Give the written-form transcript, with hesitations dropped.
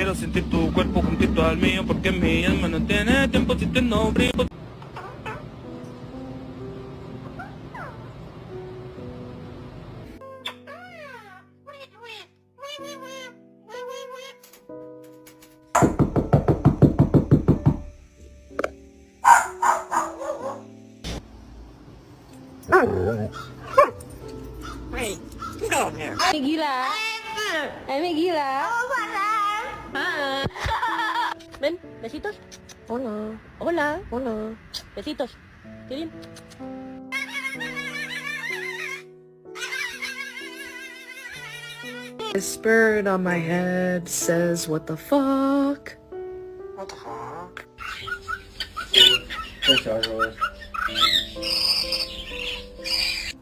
quiero sentir tu cuerpo juntito al mío, porque mi alma no tiene tiempo si te no brillo. Hey, get over here. Gila. Gila. Ven, besitos. Hola. Hola. Hola. Besitos. Kirin. This bird on my head says, what the fuck? What the fuck? 这小时候